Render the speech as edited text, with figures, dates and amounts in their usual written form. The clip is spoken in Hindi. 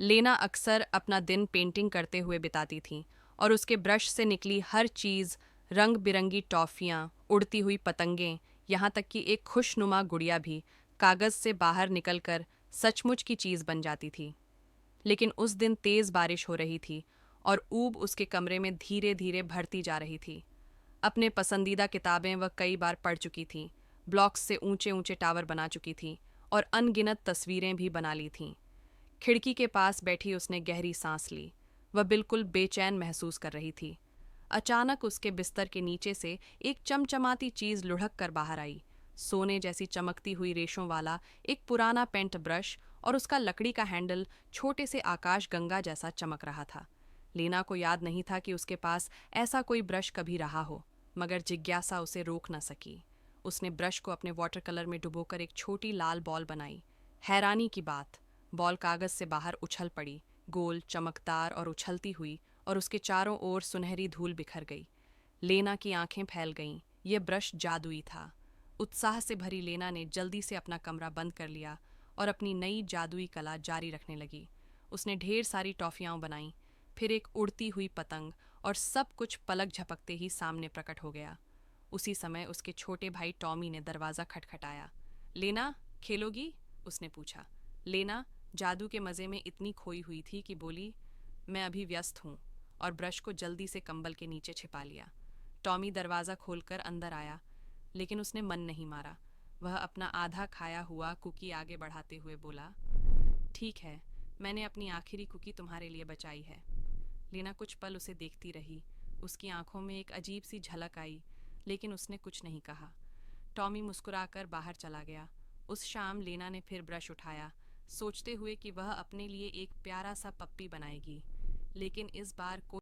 लेना अक्सर अपना दिन पेंटिंग करते हुए बिताती थीं और उसके ब्रश से निकली हर चीज़, रंग बिरंगी टॉफ़ियाँ, उड़ती हुई पतंगें, यहाँ तक कि एक खुशनुमा गुड़िया भी कागज़ से बाहर निकलकर सचमुच की चीज़ बन जाती थी। लेकिन उस दिन तेज़ बारिश हो रही थी और ऊब उसके कमरे में धीरे धीरे भरती जा रही थी। अपने पसंदीदा किताबें वह कई बार पढ़ चुकी थीं, ब्लॉक्स से ऊंचे ऊंचे टावर बना चुकी थीं और अनगिनत तस्वीरें भी बना ली थीं। खिड़की के पास बैठी उसने गहरी सांस ली। वह बिल्कुल बेचैन महसूस कर रही थी। अचानक उसके बिस्तर के नीचे से एक चमचमाती चीज लुढ़क कर बाहर आई। सोने जैसी चमकती हुई रेशों वाला एक पुराना पेंट ब्रश और उसका लकड़ी का हैंडल छोटे से आकाश गंगा जैसा चमक रहा था। लीना को याद नहीं था कि उसके पास ऐसा कोई ब्रश कभी रहा हो, मगर जिज्ञासा उसे रोक न सकी। उसने ब्रश को अपने वाटर कलर में डुबोकर एक छोटी लाल बॉल बनाई। हैरानी की बात, बॉल कागज से बाहर उछल पड़ी, गोल, चमकदार और उछलती हुई, और उसके चारों ओर सुनहरी धूल बिखर गई। लेना की आंखें फैल गईं। यह ब्रश जादुई था। उत्साह से भरी लेना ने जल्दी से अपना कमरा बंद कर लिया और अपनी नई जादुई कला जारी रखने लगी। उसने ढेर सारी टॉफियां बनाईं, फिर एक उड़ती हुई पतंग, और सब कुछ पलक झपकते ही सामने प्रकट हो गया। उसी समय उसके छोटे भाई टॉमी ने दरवाज़ा खटखटाया। लेना, खेलोगी? उसने पूछा। लेना जादू के मज़े में इतनी खोई हुई थी कि बोली, मैं अभी व्यस्त हूँ, और ब्रश को जल्दी से कंबल के नीचे छिपा लिया। टॉमी दरवाज़ा खोलकर अंदर आया, लेकिन उसने मन नहीं मारा। वह अपना आधा खाया हुआ कुकी आगे बढ़ाते हुए बोला, ठीक है, मैंने अपनी आखिरी कुकी तुम्हारे लिए बचाई है। लीना कुछ पल उसे देखती रही। उसकी आंखों में एक अजीब सी झलक आई, लेकिन उसने कुछ नहीं कहा। टॉमी मुस्कुराकर बाहर चला गया। उस शाम लीना ने फिर ब्रश उठाया, सोचते हुए कि वह अपने लिए एक प्यारा सा पप्पी बनाएगी, लेकिन इस बार कोई